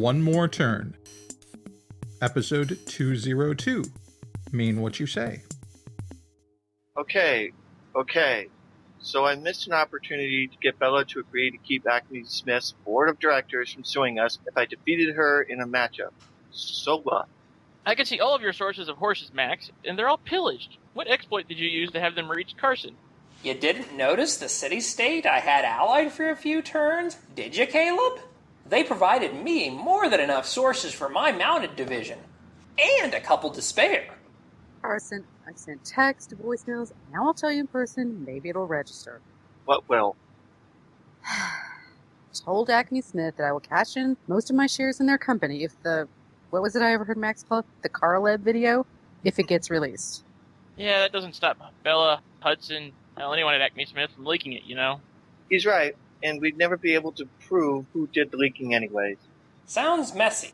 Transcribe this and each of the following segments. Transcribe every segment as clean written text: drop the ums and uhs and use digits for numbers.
one more turn. Episode 202. Mean what you say. Okay. So I missed an opportunity to get Bella to agree to keep Acme Smith's board of directors from suing us if I defeated her in a matchup. So what? I can see all of your sources of horses, Max, and they're all pillaged. What exploit did you use to have them reach Carson? You didn't notice the city-state I had allied for a few turns, did you, Caleb? They provided me more than enough sources for my mounted division, and a couple to spare. Carson, I've sent text, voicemails, now I'll tell you in person, maybe it'll register. What will? Told Acme Smith that I will cash in most of my shares in their company if what was it I ever heard Max call it? The Carleb video? If it gets released. Yeah, that doesn't stop Bella, Hudson, anyone at Acme Smith from leaking it, you know? He's right, and we'd never be able to prove who did the leaking anyways. Sounds messy.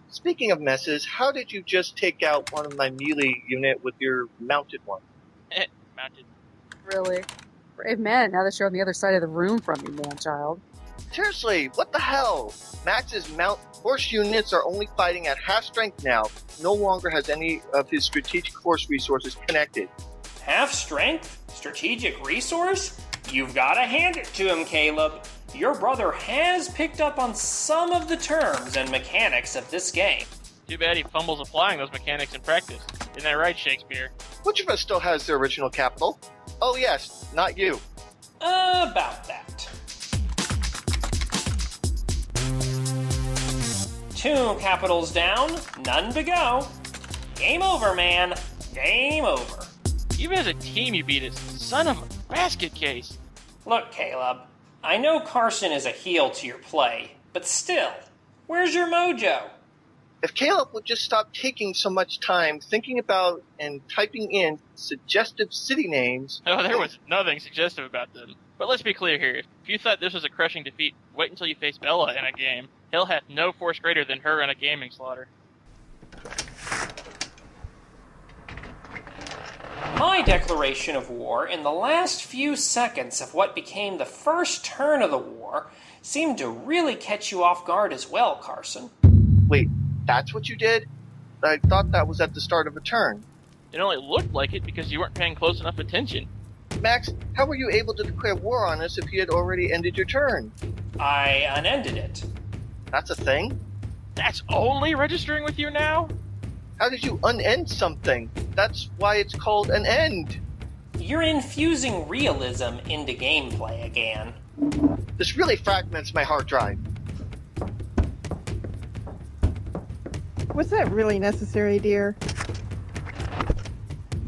Speaking of messes, how did you just take out one of my melee unit with your mounted one? Mounted. Really? Brave man, now that you're on the other side of the room from me, man-child. Seriously, what the hell? Max's mount horse units are only fighting at half strength now. No longer has any of his strategic horse resources connected. Half strength? Strategic resource? You've got to hand it to him, Caleb. Your brother has picked up on some of the terms and mechanics of this game. Too bad he fumbles applying those mechanics in practice. Isn't that right, Shakespeare? Which of us still has the original capital? Oh yes, not you. About that. 2 capitals down, none to go. Game over, man. Game over. Even as a team you beat us, son of a basket case. Look, Caleb, I know Carson is a heel to your play, but still, where's your mojo? If Caleb would just stop taking so much time thinking about and typing in suggestive city names... Oh, there was nothing suggestive about them. But let's be clear here. If you thought this was a crushing defeat, wait until you face Bella in a game. Hell hath no force greater than her in a gaming slaughter. My declaration of war in the last few seconds of what became the first turn of the war seemed to really catch you off guard as well, Carson. Wait, that's what you did? I thought that was at the start of a turn. It only looked like it because you weren't paying close enough attention. Max, how were you able to declare war on us if you had already ended your turn? I unended it. That's a thing? That's only registering with you now? How did you unend something? That's why it's called an end. You're infusing realism into gameplay again. This really fragments my hard drive. Was that really necessary, dear?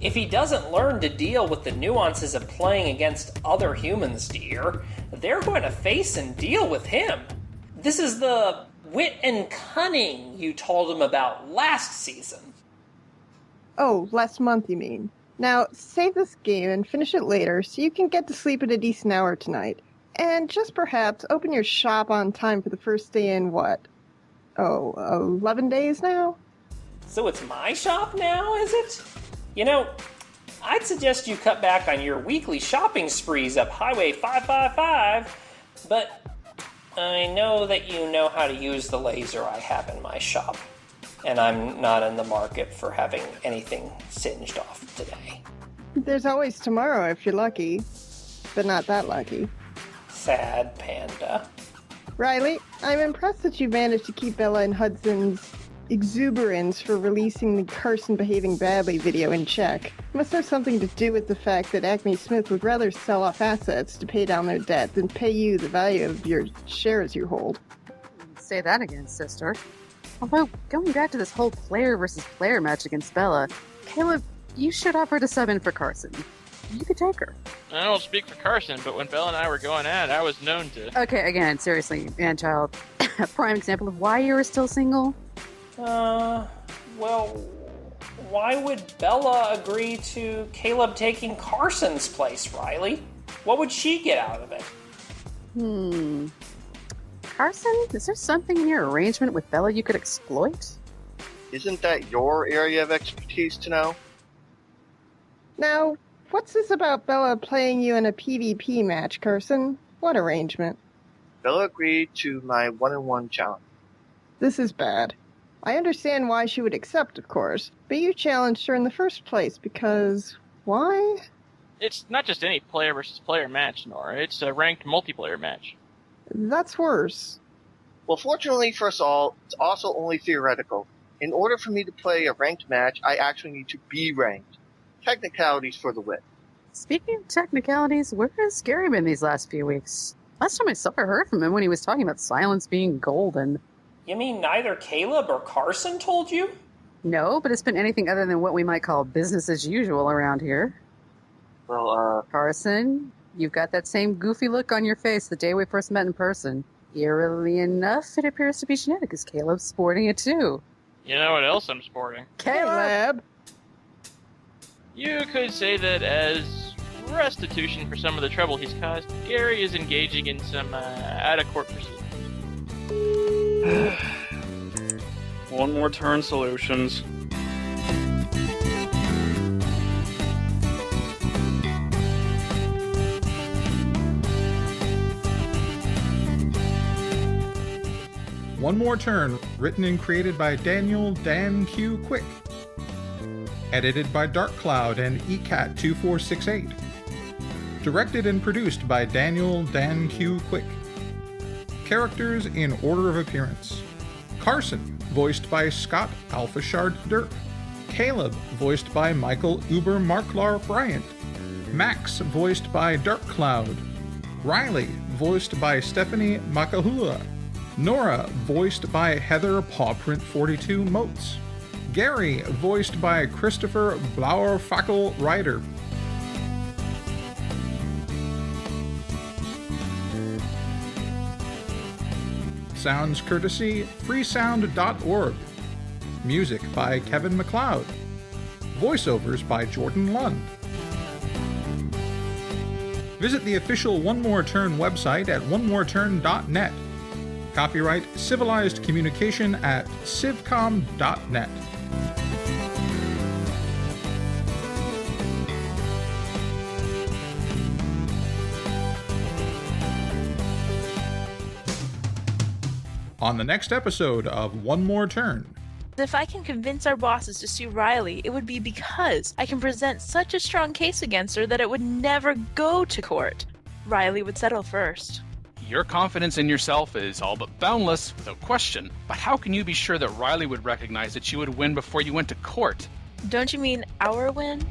If he doesn't learn to deal with the nuances of playing against other humans, dear, they're going to face and deal with him. This is the wit and cunning you told him about last season. Oh, last month you mean. Now, save this game and finish it later so you can get to sleep at a decent hour tonight. And just perhaps open your shop on time for the first day in 11 days now? So it's my shop now, is it? You know, I'd suggest you cut back on your weekly shopping sprees up Highway 555, but I know that you know how to use the laser I have in my shop, and I'm not in the market for having anything singed off today. There's always tomorrow if you're lucky, but not that lucky. Sad panda. Riley, I'm impressed that you managed to keep Bella and Hudson's exuberance for releasing the Carson behaving badly video in check. Must have something to do with the fact that Acme Smith would rather sell off assets to pay down their debt than pay you the value of your shares you hold. Say that again, sister. Although, going back to this whole player versus player match against Bella, Caleb, you should offer to sub in for Carson. You could take her. I don't speak for Carson, but when Bella and I were going at it, I was known to... Okay, again, seriously, man-child. A prime example of why you're still single? Well, why would Bella agree to Caleb taking Carson's place, Riley? What would she get out of it? Carson, is there something in your arrangement with Bella you could exploit? Isn't that your area of expertise to know? Now, what's this about Bella playing you in a PvP match, Carson? What arrangement? Bella agreed to my one-on-one challenge. This is bad. I understand why she would accept, of course, but you challenged her in the first place because... why? It's not just any player versus player match, Nora. It's a ranked multiplayer match. That's worse. Well, fortunately for us all, it's also only theoretical. In order for me to play a ranked match, I actually need to be ranked. Technicalities for the win. Speaking of technicalities, where has Gary been these last few weeks? Last time I saw or heard from him when he was talking about silence being golden. You mean neither Caleb or Carson told you? No, but it's been anything other than what we might call business as usual around here. Well, Carson, you've got that same goofy look on your face the day we first met in person. Eerily enough, it appears to be genetic, as Caleb's sporting it too. You know what else I'm sporting? Caleb! You could say that as restitution for some of the trouble he's caused, Gary is engaging in some out-of-court proceedings. One more turn solutions. One More Turn, written and created by Daniel Dan Q. Quick. Edited by Dark Cloud and ECAT2468. Directed and produced by Daniel Dan Q. Quick. Characters in order of appearance. Carson, voiced by Scott Alphashard Dirk. Caleb, voiced by Michael Uber Marklar Bryant. Max, voiced by Dark Cloud. Riley, voiced by Stephanie Makahula. Nora, voiced by Heather Pawprint42 Motes. Gary, voiced by Christopher Blauerfackel Ryder. Sounds courtesy freesound.org. Music by Kevin MacLeod. Voiceovers by Jordan Lund. Visit the official One More Turn website at onemoreturn.net. Copyright Civilized Communication at civcom.net. On the next episode of One More Turn. If I can convince our bosses to sue Riley, it would be because I can present such a strong case against her that it would never go to court. Riley would settle first. Your confidence in yourself is all but boundless, without question. But how can you be sure that Riley would recognize that you would win before you went to court? Don't you mean our win?